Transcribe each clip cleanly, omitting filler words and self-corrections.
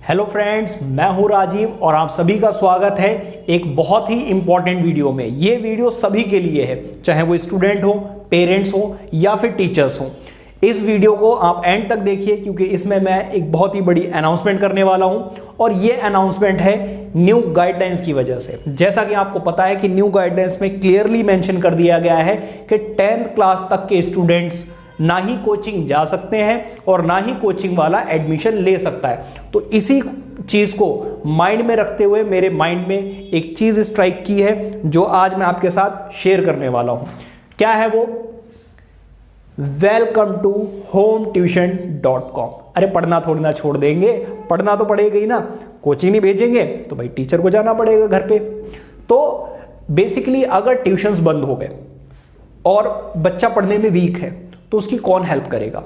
Hello friends, मैं हूं राजीव और आप सभी का स्वागत है एक बहुत ही इंपॉर्टेंट वीडियो में। ये वीडियो सभी के लिए है, चाहे वो स्टूडेंट हो, पेरेंट्स हो या फिर टीचर्स हो। इस वीडियो को आप एंड तक देखिए क्योंकि इसमें मैं एक बहुत ही बड़ी अनाउंसमेंट करने वाला हूं और ये अनाउंसमेंट है न्यू गाइडलाइंस की वजह से। जैसा कि आपको पता है कि न्यू गाइडलाइंस में क्लियरली मेंशन कर दिया गया है कि 10th क्लास तक के स्टूडेंट्स ना ही कोचिंग जा सकते हैं और ना ही कोचिंग वाला एडमिशन ले सकता है। तो इसी चीज़ को माइंड में रखते हुए मेरे माइंड में एक चीज़ स्ट्राइक की है जो आज मैं आपके साथ शेयर करने वाला हूं। क्या है वो? Welcome to hometuition.com। अरे पढ़ना थोड़ी ना छोड़ देंगे, पढ़ना तो पड़ेगा ही ना। कोचिंग नहीं भेजेंगे तो भाई टीचर को जाना पड़ेगा घर पे। तो बेसिकली अगर ट्यूशन्स बंद हो गए और बच्चा पढ़ने में वीक है तो उसकी कौन हेल्प करेगा?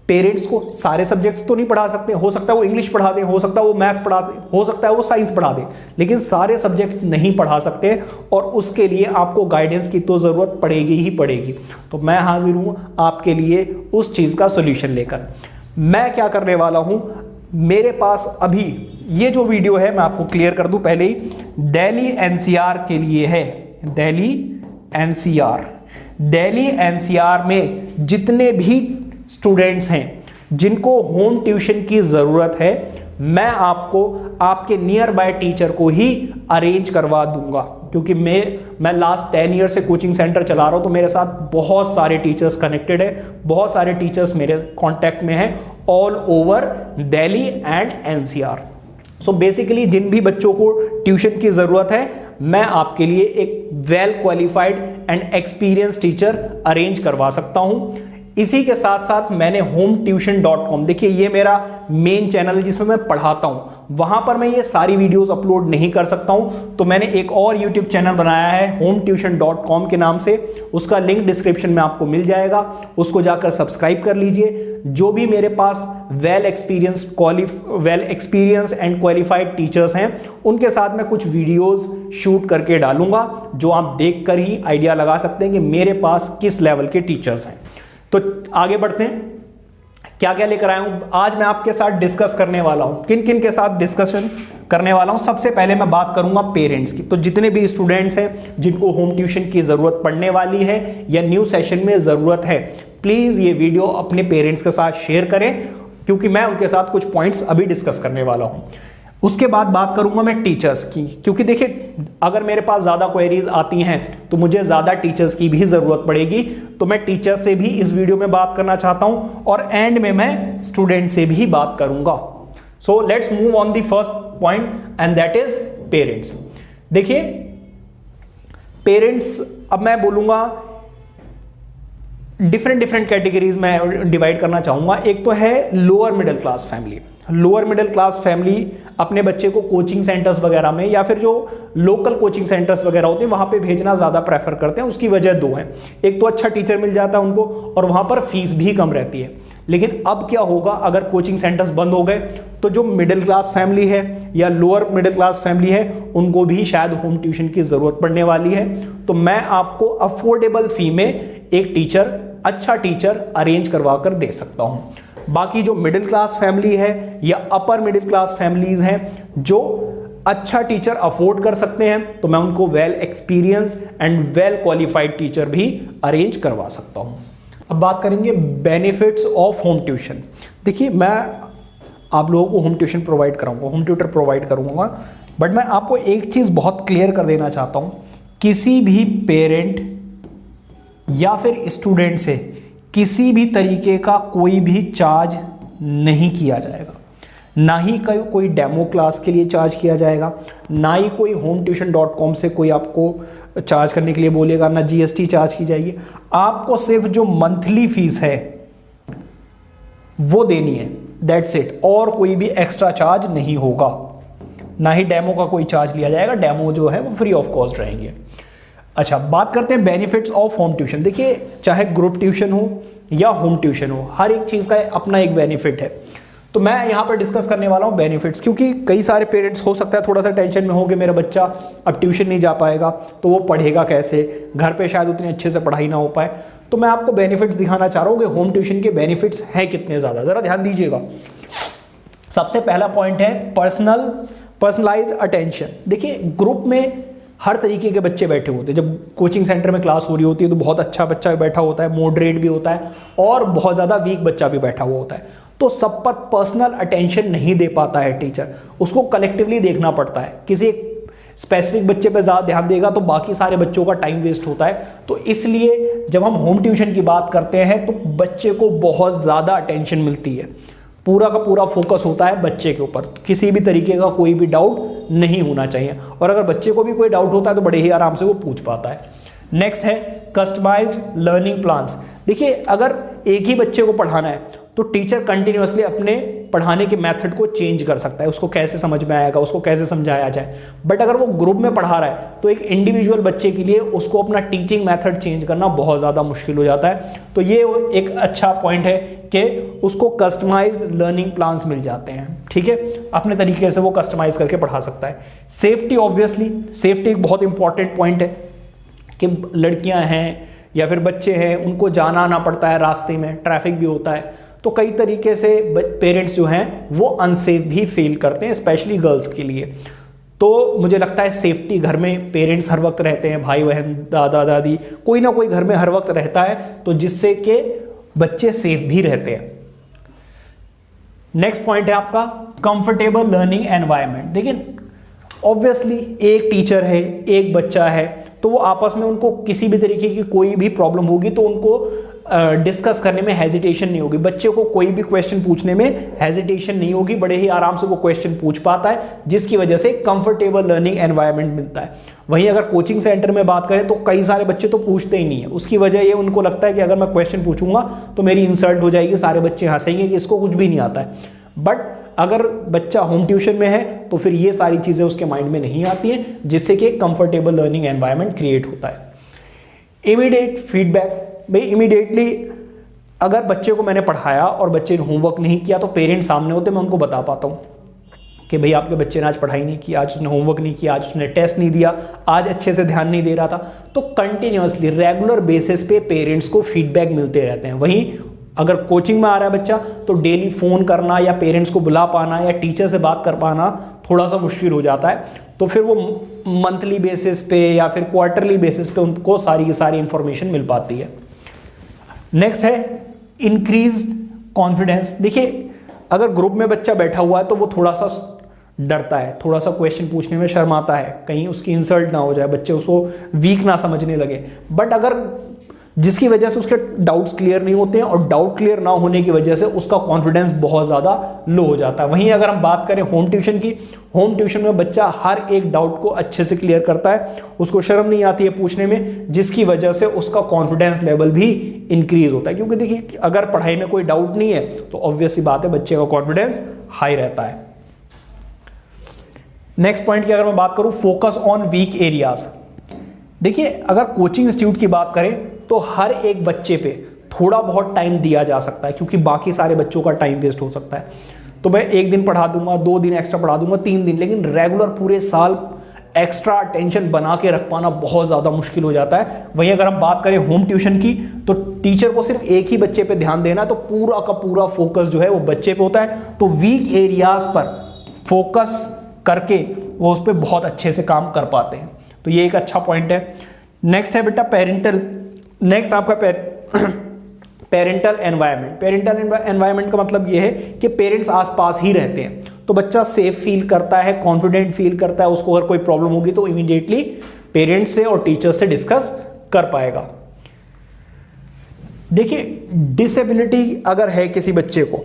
पेरेंट्स को। सारे सब्जेक्ट्स तो नहीं पढ़ा सकते, हो सकता है वो इंग्लिश पढ़ा दें, हो सकता है वो मैथ्स पढ़ा दें, हो सकता है वो साइंस पढ़ा दें, लेकिन सारे सब्जेक्ट्स नहीं पढ़ा सकते और उसके लिए आपको गाइडेंस की तो ज़रूरत पड़ेगी ही पड़ेगी। तो मैं हाजिर हूँ आपके लिए उस चीज़ का सोल्यूशन लेकर। मैं क्या करने वाला हूँ, मेरे पास अभी ये जो वीडियो है मैं आपको क्लियर कर दूँ पहले ही, दिल्ली एनसीआर के लिए है। दिल्ली एनसीआर में जितने भी स्टूडेंट्स हैं जिनको होम ट्यूशन की ज़रूरत है, मैं आपको आपके नियर बाय टीचर को ही अरेंज करवा दूंगा। क्योंकि मैं लास्ट 10 ईयर से कोचिंग सेंटर चला रहा हूं, तो मेरे साथ बहुत सारे टीचर्स कनेक्टेड है, बहुत सारे टीचर्स मेरे कांटेक्ट में हैं all over Delhi and NCR. So basically जिन भी बच्चों को ट्यूशन की ज़रूरत है, मैं आपके लिए एक well qualified and experience teacher arrange करवा सकता हूं। इसी के साथ साथ मैंने hometuition.com, देखिए ये मेरा मेन चैनल है जिसमें मैं पढ़ाता हूं, वहां पर मैं ये सारी वीडियोस अपलोड नहीं कर सकता हूं। तो मैंने एक और यूट्यूब चैनल बनाया है hometuition.com के नाम से, उसका लिंक डिस्क्रिप्शन में आपको मिल जाएगा, उसको जाकर सब्सक्राइब कर लीजिए। जो भी मेरे पास well experience and qualified teachers हैं, उनके साथ मैं कुछ वीडियोस शूट करके डालूंगा जो आप देख कर ही आइडिया लगा सकते हैं कि मेरे पास किस लेवल के टीचर्स हैं। तो आगे बढ़ते हैं, क्या क्या लेकर आया हूं आज मैं आपके साथ डिस्कस करने वाला हूं। किन किन के साथ डिस्कशन करने वाला हूं? सबसे पहले मैं बात करूंगा पेरेंट्स की। तो जितने भी स्टूडेंट्स हैं जिनको होम ट्यूशन की ज़रूरत पड़ने वाली है या न्यू सेशन में ज़रूरत है, प्लीज़ ये वीडियो अपने पेरेंट्स के साथ शेयर करें क्योंकि मैं उनके साथ कुछ पॉइंट्स अभी डिस्कस करने वाला हूं। उसके बाद बात करूंगा मैं टीचर्स की, क्योंकि देखिए अगर मेरे पास ज़्यादा क्वेरीज आती हैं तो मुझे ज़्यादा टीचर्स की भी ज़रूरत पड़ेगी। तो मैं टीचर से भी इस वीडियो में बात करना चाहता हूं और एंड में मैं स्टूडेंट से भी बात करूंगा। So let's move on the first point and that is parents. देखिए पेरेंट्स, अब मैं बोलूंगा डिफरेंट कैटेगरीज में डिवाइड करना चाहूंगा। एक तो है lower middle class family. Lower middle class family अपने बच्चे को कोचिंग सेंटर्स वगैरह में या फिर जो लोकल कोचिंग सेंटर्स वगैरह होते हैं वहां पे भेजना ज़्यादा प्रेफर करते हैं। उसकी वजह दो है, एक तो अच्छा टीचर मिल जाता है उनको और वहां पर फीस भी कम रहती है। लेकिन अब क्या होगा अगर कोचिंग सेंटर्स बंद हो गए तो जो मिडिल क्लास फैमिली है या लोअर मिडिल क्लास फैमिली है उनको भी शायद होम ट्यूशन की ज़रूरत पड़ने वाली है। तो मैं आपको अफोर्डेबल फी में एक टीचर, अच्छा टीचर अरेंज करवा कर दे सकता हूं। बाकी जो मिडिल क्लास फैमिली है या अपर मिडिल क्लास फैमिलीज हैं जो अच्छा टीचर अफोर्ड कर सकते हैं, तो मैं उनको well experienced and well qualified teacher भी अरेंज करवा सकता हूं। अब बात करेंगे बेनिफिट्स ऑफ होम ट्यूशन। देखिए मैं आप लोगों को होम ट्यूशन प्रोवाइड कराऊंगा, होम ट्यूटर प्रोवाइड करूंगा, बट मैं आपको एक चीज़ बहुत क्लियर कर देना चाहता हूं, किसी भी पेरेंट या फिर स्टूडेंट से किसी भी तरीके का कोई भी चार्ज नहीं किया जाएगा। ना ही कोई डेमो क्लास के लिए चार्ज किया जाएगा, ना ही कोई hometuition.com से कोई आपको चार्ज करने के लिए बोलेगा, ना जीएसटी चार्ज की जाएगी। आपको सिर्फ जो मंथली फीस है वो देनी है, दैट्स इट। और कोई भी एक्स्ट्रा चार्ज नहीं होगा, ना ही डेमो का कोई चार्ज लिया जाएगा। डेमो जो है वो फ्री ऑफ कॉस्ट रहेंगे। अच्छा, बात करते हैं बेनिफिट्स ऑफ होम ट्यूशन। देखिए चाहे ग्रुप ट्यूशन हो या होम ट्यूशन हो, हर एक चीज़ का अपना एक बेनिफिट है। तो मैं यहाँ पर डिस्कस करने वाला हूँ बेनिफिट्स, क्योंकि कई सारे पेरेंट्स हो सकता है थोड़ा सा टेंशन में हो कि मेरा बच्चा अब ट्यूशन नहीं जा पाएगा तो वो पढ़ेगा कैसे, घर पे शायद उतने अच्छे से पढ़ाई ना हो पाए। तो मैं आपको बेनिफिट्स दिखाना चाह रहा हूँ कि होम ट्यूशन के बेनिफिट्स हैं कितने ज़्यादा। ज़रा ध्यान दीजिएगा। सबसे पहला पॉइंट है पर्सनलाइज अटेंशन। देखिए ग्रुप में हर तरीके के बच्चे बैठे होते हैं। जब कोचिंग सेंटर में क्लास हो रही होती है तो बहुत अच्छा बच्चा भी बैठा होता है, मॉडरेट भी होता है, और बहुत ज़्यादा वीक बच्चा भी बैठा हुआ होता है। तो सब पर पर्सनल अटेंशन नहीं दे पाता है टीचर, उसको कलेक्टिवली देखना पड़ता है। किसी एक स्पेसिफिक बच्चे पे ज़्यादा ध्यान देगा तो बाकी सारे बच्चों का टाइम वेस्ट होता है। तो इसलिए जब हम होम ट्यूशन की बात करते हैं तो बच्चे को बहुत ज़्यादा अटेंशन मिलती है, पूरा का पूरा फोकस होता है बच्चे के ऊपर, किसी भी तरीके का कोई भी डाउट नहीं होना चाहिए। और अगर बच्चे को भी कोई डाउट होता है तो बड़े ही आराम से वो पूछ पाता है। नेक्स्ट है कस्टमाइज्ड लर्निंग प्लान्स। देखिए अगर एक ही बच्चे को पढ़ाना है तो टीचर कंटिन्यूअसली अपने पढ़ाने के मेथड को चेंज कर सकता है, उसको कैसे समझ में आएगा, उसको कैसे समझाया जाए। बट अगर वो ग्रुप में पढ़ा रहा है तो एक इंडिविजुअल बच्चे के लिए उसको अपना टीचिंग मेथड चेंज करना बहुत ज़्यादा मुश्किल हो जाता है। तो ये एक अच्छा पॉइंट है कि उसको कस्टमाइज्ड लर्निंग प्लान्स मिल जाते हैं, ठीक है, अपने तरीके से वो कस्टमाइज करके पढ़ा सकता है। सेफ्टी, ऑब्वियसली सेफ्टी एक बहुत इंपॉर्टेंट पॉइंट है कि लड़कियां हैं या फिर बच्चे हैं, उनको जाना आना पड़ता है, रास्ते में ट्रैफिक भी होता है, तो कई तरीके से पेरेंट्स जो हैं वो अनसेफ भी फील करते हैं, स्पेशली गर्ल्स के लिए। तो मुझे लगता है सेफ्टी, घर में पेरेंट्स हर वक्त रहते हैं, भाई बहन, दादा दादी, कोई ना कोई घर में हर वक्त रहता है, तो जिससे कि बच्चे सेफ भी रहते हैं। नेक्स्ट पॉइंट है आपका कंफर्टेबल लर्निंग एनवायरनमेंट। देखिए ऑब्वियसली एक टीचर है, एक बच्चा है, तो वो आपस में उनको किसी भी तरीके की कोई भी प्रॉब्लम होगी तो उनको डिस्कस करने में हेजिटेशन नहीं होगी। बच्चे को कोई भी क्वेश्चन पूछने में हेजिटेशन नहीं होगी, बड़े ही आराम से वो क्वेश्चन पूछ पाता है, जिसकी वजह से कंफर्टेबल लर्निंग एनवायरनमेंट मिलता है। वहीं अगर कोचिंग सेंटर में बात करें तो कई सारे बच्चे तो पूछते ही नहीं है। उसकी वजह ये उनको लगता है कि अगर मैं क्वेश्चन पूछूंगा तो मेरी इंसल्ट हो जाएगी, सारे बच्चे हंसेंगे कि इसको कुछ भी नहीं आता है। बट अगर बच्चा होम ट्यूशन में है तो फिर ये सारी चीज़ें उसके माइंड में नहीं आती हैं, जिससे कि कंफर्टेबल लर्निंग एनवायरनमेंट क्रिएट होता है। Immediate feedback. भाई इमीडिएटली अगर बच्चे को मैंने पढ़ाया और बच्चे ने होमवर्क नहीं किया तो पेरेंट्स सामने होते, मैं उनको बता पाता हूँ कि भाई आपके बच्चे ने आज पढ़ाई नहीं की, आज उसने होमवर्क नहीं किया, आज उसने टेस्ट नहीं दिया, आज अच्छे से ध्यान नहीं दे रहा था। तो कंटिन्यूअसली रेगुलर बेसिस पे पेरेंट्स को फीडबैक मिलते रहते हैं। वहीं अगर कोचिंग में आ रहा है बच्चा तो डेली फ़ोन करना या पेरेंट्स को बुला पाना या टीचर से बात कर पाना थोड़ा सा मुश्किल हो जाता है। तो फिर वो मंथली बेसिस पे या फिर क्वार्टरली बेसिस पे उनको सारी की सारी इंफॉर्मेशन मिल पाती है। नेक्स्ट है इंक्रीज कॉन्फिडेंस। देखिए अगर ग्रुप में बच्चा बैठा हुआ है तो वो थोड़ा सा डरता है, थोड़ा सा क्वेश्चन पूछने में शर्माता है, कहीं उसकी इंसल्ट ना हो जाए, बच्चे उसको वीक ना समझने लगे। बट अगर जिसकी वजह से उसके डाउट्स क्लियर नहीं होते हैं और डाउट क्लियर ना होने की वजह से उसका कॉन्फिडेंस बहुत ज़्यादा लो हो जाता है। वहीं अगर हम बात करें होम ट्यूशन की, होम ट्यूशन में बच्चा हर एक डाउट को अच्छे से क्लियर करता है, उसको शर्म नहीं आती है पूछने में, जिसकी वजह से उसका कॉन्फिडेंस लेवल भी इंक्रीज होता है। क्योंकि देखिए अगर पढ़ाई में कोई डाउट नहीं है तो ऑब्वियस सी बात है बच्चे का कॉन्फिडेंस हाई रहता है। नेक्स्ट पॉइंट की अगर मैं बात करूं, फोकस ऑन वीक एरियाज। देखिए अगर कोचिंग इंस्टीट्यूट की बात करें तो हर एक बच्चे पे थोड़ा बहुत टाइम दिया जा सकता है, क्योंकि बाकी सारे बच्चों का टाइम वेस्ट हो सकता है। तो मैं एक दिन पढ़ा दूंगा, 2 दिन एक्स्ट्रा पढ़ा दूंगा, 3 दिन, लेकिन रेगुलर पूरे साल एक्स्ट्रा अटेंशन बना के रख पाना बहुत ज़्यादा मुश्किल हो जाता है। वहीं अगर हम बात करें होम ट्यूशन की तो टीचर को सिर्फ एक ही बच्चे पे ध्यान देना है, तो पूरा का पूरा फोकस जो है वो बच्चे पे होता है। तो वीक एरियाज पर फोकस करके वो उस पर बहुत अच्छे से काम कर पाते हैं। तो ये एक अच्छा पॉइंट है। नेक्स्ट है बेटा पेरेंटल। नेक्स्ट आपका पेरेंटल एनवायरनमेंट। पेरेंटल एनवायरनमेंट का मतलब ये है कि पेरेंट्स आसपास ही रहते हैं, तो बच्चा सेफ फील करता है, कॉन्फिडेंट फील करता है। उसको अगर कोई प्रॉब्लम होगी तो इमीडिएटली पेरेंट्स से और टीचर्स से डिस्कस कर पाएगा। देखिए डिसेबिलिटी अगर है किसी बच्चे को,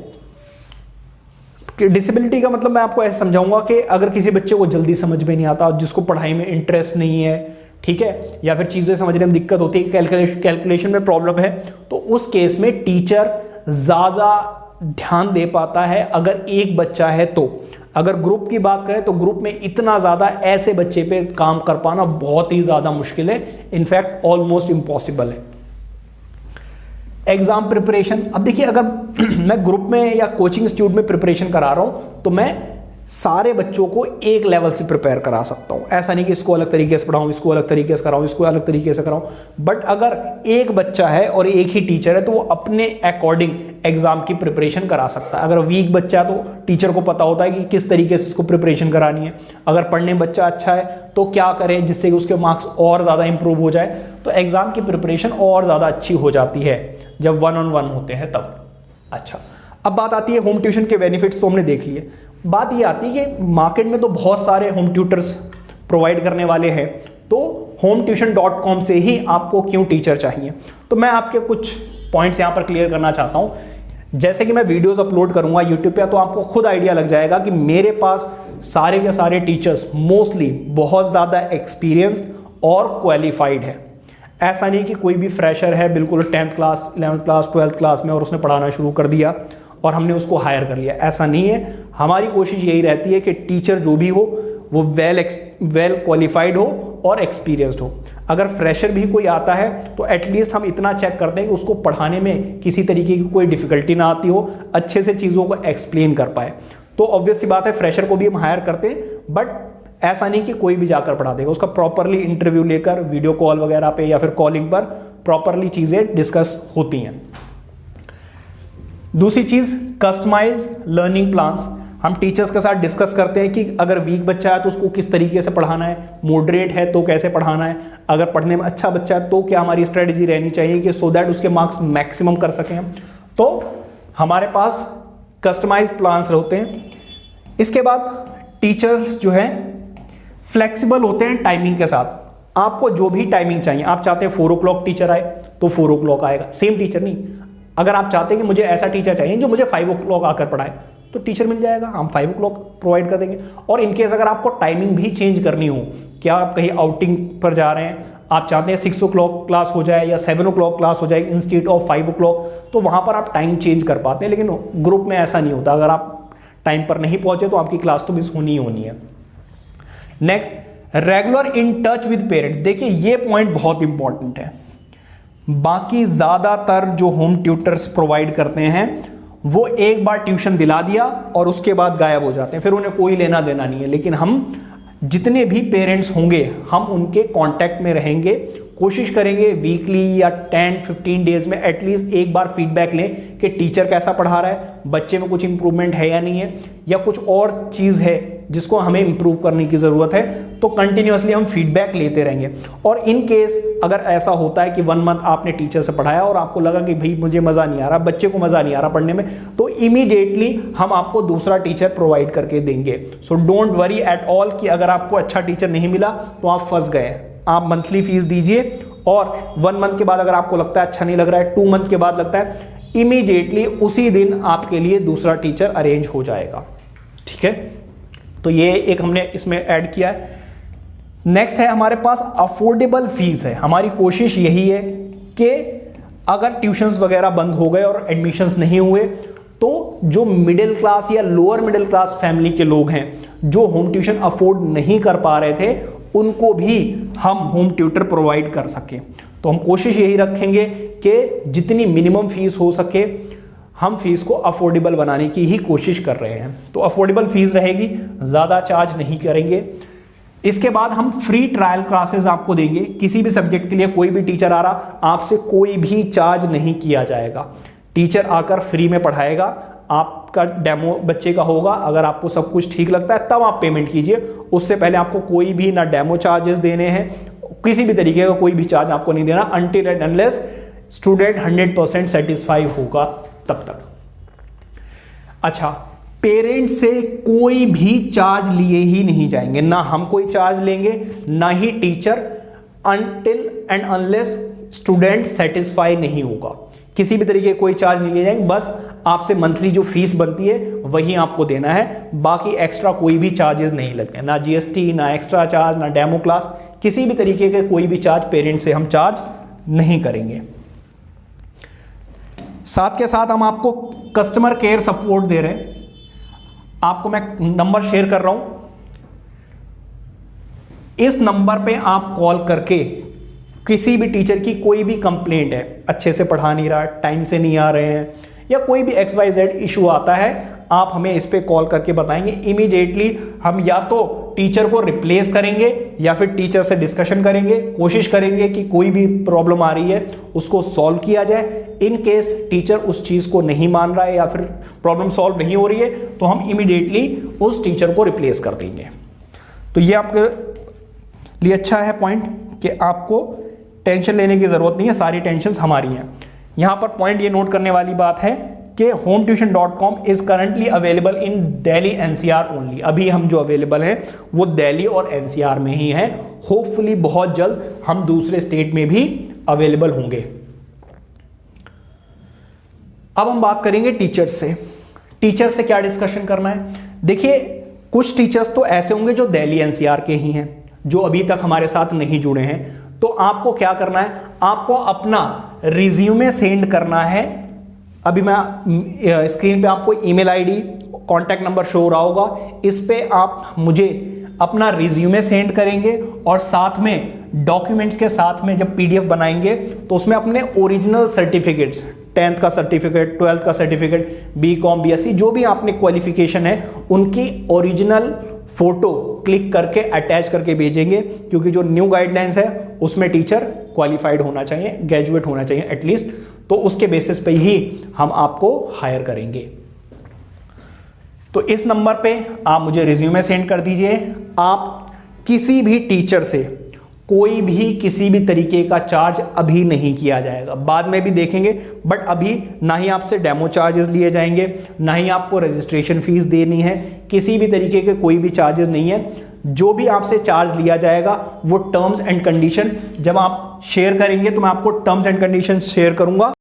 डिसेबिलिटी का मतलब मैं आपको ऐसे समझाऊंगा कि अगर किसी बच्चे को जल्दी समझ में नहीं आता, जिसको पढ़ाई में इंटरेस्ट नहीं है, ठीक है, या फिर चीज़ें समझने में दिक्कत होती है, कैलकुलेशन में प्रॉब्लम है, तो उस केस में टीचर ज़्यादा ध्यान दे पाता है अगर एक बच्चा है तो। अगर ग्रुप की बात करें तो ग्रुप में इतना ज़्यादा ऐसे बच्चे पे काम कर पाना बहुत ही ज़्यादा मुश्किल है, इनफैक्ट ऑलमोस्ट इम्पॉसिबल है। Exam preparation. अब देखिए अगर मैं ग्रुप में या कोचिंग इंस्टीट्यूट में प्रिपरेशन करा रहा हूँ तो मैं सारे बच्चों को एक लेवल से प्रिपेयर करा सकता हूँ। ऐसा नहीं कि इसको अलग तरीके से पढ़ाऊँ, इसको अलग तरीके से कराऊँ, इसको अलग तरीके से कराऊँ। बट अगर एक बच्चा है और एक ही टीचर है तो वो अपने अकॉर्डिंग एग्जाम की प्रिपरेशन करा सकता है। अगर वीक बच्चा है तो टीचर को पता होता है कि किस तरीके से इसको प्रिपरेशन करानी है। अगर पढ़ने में बच्चा अच्छा है तो क्या करें जिससे कि उसके मार्क्स और ज़्यादा इंप्रूव हो जाए। तो एग्जाम की प्रिपरेशन और ज़्यादा अच्छी हो जाती है जब 1-on-1 होते हैं तब। अच्छा, अब बात आती है होम ट्यूशन के बेनिफिट्स तो हमने देख लिए। बात ये आती है कि मार्केट में तो बहुत सारे होम ट्यूटर्स प्रोवाइड करने वाले हैं, तो hometuition.com से ही आपको क्यों टीचर चाहिए। तो मैं आपके कुछ पॉइंट्स यहाँ पर क्लियर करना चाहता हूँ। जैसे कि मैं वीडियोस अपलोड करूँगा यूट्यूब पे, तो आपको खुद आइडिया लग जाएगा कि मेरे पास सारे के सारे टीचर्स मोस्टली बहुत ज़्यादा एक्सपीरियंस्ड और क्वालिफाइड है। ऐसा नहीं कि कोई भी फ्रेशर है बिल्कुल 10th class 11th class 12th class में और उसने पढ़ाना शुरू कर दिया और हमने उसको हायर कर लिया, ऐसा नहीं है। हमारी कोशिश यही रहती है कि टीचर जो भी हो वो वेल क्वालिफाइड हो और एक्सपीरियंस्ड हो। अगर फ्रेशर भी कोई आता है तो एटलीस्ट हम इतना चेक करते हैं कि उसको पढ़ाने में किसी तरीके की कोई डिफिकल्टी ना आती हो, अच्छे से चीज़ों को एक्सप्लेन कर पाए। तो ऑब्वियस सी बात है फ्रेशर को भी हम हायर करते हैं, बट ऐसा नहीं कि कोई भी जाकर पढ़ा देगा। उसका प्रॉपरली इंटरव्यू लेकर वीडियो कॉल वगैरह पे या फिर कॉलिंग पर प्रॉपरली चीज़ें डिस्कस होती हैं। दूसरी चीज़, कस्टमाइज लर्निंग प्लान्स। हम टीचर्स के साथ डिस्कस करते हैं कि अगर वीक बच्चा है तो उसको किस तरीके से पढ़ाना है, मॉडरेट है तो कैसे पढ़ाना है, अगर पढ़ने में अच्छा बच्चा है तो क्या हमारी स्ट्रेटजी रहनी चाहिए कि सो दैट उसके मार्क्स मैक्सिमम कर सकें। तो हमारे पास कस्टमाइज प्लान्स होते हैं। इसके बाद टीचर्स जो है फ्लेक्सिबल होते हैं टाइमिंग के साथ। आपको जो भी टाइमिंग चाहिए, आप चाहते हैं 4 o'clock टीचर आए तो 4 o'clock आएगा, सेम टीचर नहीं। अगर आप चाहते हैं कि मुझे ऐसा टीचर चाहिए जो मुझे 5 o'clock आकर पढ़ाए तो टीचर मिल जाएगा, हम 5 o'clock प्रोवाइड कर देंगे। और इनकेस अगर आपको टाइमिंग भी चेंज करनी हो, क्या आप कहीं आउटिंग पर जा रहे हैं, आप चाहते हैं 6 o'clock क्लास हो जाए या 7 o'clock क्लास हो जाए इंस्टेड ऑफ 5 o'clock, तो वहाँ पर आप टाइम चेंज कर पाते हैं। लेकिन ग्रुप में ऐसा नहीं होता, अगर आप टाइम पर नहीं पहुँचे तो आपकी क्लास तो मिस होनी ही होनी है। Next, regular in touch with parents. देखिए ये पॉइंट बहुत इंपॉर्टेंट है। बाकी ज़्यादातर जो होम ट्यूटर्स प्रोवाइड करते हैं वो एक बार ट्यूशन दिला दिया और उसके बाद गायब हो जाते हैं, फिर उन्हें कोई लेना देना नहीं है। लेकिन हम जितने भी पेरेंट्स होंगे हम उनके कांटेक्ट में रहेंगे, कोशिश करेंगे वीकली या 10-15 डेज में एटलीस्ट एक बार फीडबैक लें कि टीचर कैसा पढ़ा रहा है, बच्चे में कुछ इंप्रूवमेंट है या नहीं है, या कुछ और चीज़ है जिसको हमें इंप्रूव करने की ज़रूरत है। तो कंटिन्यूसली हम फीडबैक लेते रहेंगे। और इन केस अगर ऐसा होता है कि 1 मंथ आपने टीचर से पढ़ाया और आपको लगा कि भाई मुझे मज़ा नहीं आ रहा, बच्चे को मज़ा नहीं आ रहा पढ़ने में, तो इमीडिएटली हम आपको दूसरा टीचर प्रोवाइड करके देंगे। So don't worry at all कि अगर आपको अच्छा टीचर नहीं मिला तो आप फंस गए। आप मंथली फीस दीजिए और 1 मंथ के बाद अगर आपको लगता है अच्छा नहीं लग रहा है, 2 मंथ के बाद लगता है, इमीडिएटली उसी दिन आपके लिए दूसरा टीचर अरेंज हो जाएगा। ठीक है, तो ये एक हमने इसमें ऐड किया है। नेक्स्ट है हमारे पास अफोर्डेबल फीस है। हमारी कोशिश यही है कि अगर ट्यूशंस वगैरह बंद हो गए और एडमिशंस नहीं हुए तो जो मिडिल क्लास या लोअर मिडिल क्लास फैमिली के लोग हैं जो होम ट्यूशन अफोर्ड नहीं कर पा रहे थे उनको भी हम होम ट्यूटर प्रोवाइड कर सकें। तो हम कोशिश यही रखेंगे कि जितनी मिनिमम फीस हो सके हम फीस को अफोर्डेबल बनाने की ही कोशिश कर रहे हैं। तो अफोर्डेबल फीस रहेगी, ज़्यादा चार्ज नहीं करेंगे। इसके बाद हम फ्री ट्रायल क्लासेस आपको देंगे। किसी भी सब्जेक्ट के लिए कोई भी टीचर आ रहा, आपसे कोई भी चार्ज नहीं किया जाएगा। टीचर आकर फ्री में पढ़ाएगा, आपका डेमो बच्चे का होगा। अगर आपको सब कुछ ठीक लगता है तब आप पेमेंट कीजिए, उससे पहले आपको कोई भी ना डेमो चार्जेस देने हैं, किसी भी तरीके का कोई भी चार्ज आपको नहीं देना until and unless student 100% satisfy होगा तब तक। अच्छा, पेरेंट्स से कोई भी चार्ज लिए ही नहीं जाएंगे, ना हम कोई चार्ज लेंगे ना ही teacher, until and unless student satisfy नहीं होगा। किसी भी तरीके कोई चार्ज नहीं लिए जाएंगे, बस आपसे मंथली जो फीस बनती है वही आपको देना है, बाकी एक्स्ट्रा कोई भी चार्जेस नहीं लगने, ना जीएसटी, ना एक्स्ट्रा चार्ज, ना डेमो क्लास, किसी भी तरीके के कोई भी चार्ज पेरेंट्स से हम चार्ज नहीं करेंगे। साथ के साथ हम आपको कस्टमर केयर सपोर्ट दे रहे हैं। आपको मैं नंबर शेयर कर रहा हूं, इस नंबर पे आप कॉल करके किसी भी टीचर की कोई भी कंप्लेंट है, अच्छे से पढ़ा नहीं रहा, टाइम से नहीं आ रहे हैं, या कोई भी XYZ इशू आता है, आप हमें इस पे कॉल करके बताएंगे। इमीडिएटली हम या तो टीचर को रिप्लेस करेंगे या फिर टीचर से डिस्कशन करेंगे, कोशिश करेंगे कि कोई भी प्रॉब्लम आ रही है उसको सॉल्व किया जाए। इन केस टीचर उस चीज़ को नहीं मान रहा है या फिर प्रॉब्लम सॉल्व नहीं हो रही है तो हम इमीडिएटली उस टीचर को रिप्लेस कर देंगे। तो ये आपके लिए अच्छा है पॉइंट कि आपको टेंशन लेने की ज़रूरत नहीं है, सारी टेंशन्स हमारी हैं। यहाँ पर पॉइंट ये नोट करने वाली बात है कि hometuition.com is currently available in Delhi NCR only. अभी हम जो अवेलेबल है वो दिल्ली और एनसीआर में ही है। होपफुली बहुत जल्द हम दूसरे स्टेट में भी अवेलेबल होंगे। अब हम बात करेंगे टीचर्स से। टीचर से क्या डिस्कशन करना है? देखिए, कुछ टीचर्स तो ऐसे होंगे जो दिल्ली एनसीआर के ही हैं, जो अभी तक हमारे साथ नहीं जुड़े हैं। तो आपको क्या करना है? आपको अपना रिज्यूमे सेंड करना है। अभी मैं स्क्रीन पे आपको email ID, contact number show हो रहा होगा, इस पे आप मुझे अपना रिज्यूमे सेंड करेंगे और साथ में डॉक्यूमेंट्स के साथ में जब पीडीएफ बनाएंगे तो उसमें अपने ओरिजिनल सर्टिफिकेट्स, 10th का सर्टिफिकेट, 12th का सर्टिफिकेट, बीकॉम, बीएससी, जो भी आपने क्वालिफिकेशन है उनकी ओरिजिनल फोटो क्लिक करके अटैच करके भेजेंगे, क्योंकि जो न्यू गाइडलाइंस है उसमें टीचर क्वालिफाइड होना चाहिए, ग्रेजुएट होना चाहिए एटलीस्ट। तो उसके बेसिस पे ही हम आपको हायर करेंगे। तो इस नंबर पे आप मुझे रिज्यूमे सेंड कर दीजिए। आप किसी भी टीचर से कोई भी किसी भी तरीके का चार्ज अभी नहीं किया जाएगा, बाद में भी देखेंगे, बट अभी ना ही आपसे डेमो चार्जेस लिए जाएंगे, ना ही आपको रजिस्ट्रेशन फीस देनी है, किसी भी तरीके के कोई भी चार्जेस नहीं है। जो भी आपसे चार्ज लिया जाएगा वो टर्म्स एंड कंडीशन जब आप शेयर करेंगे तो मैं आपको टर्म्स एंड कंडीशन शेयर करूंगा,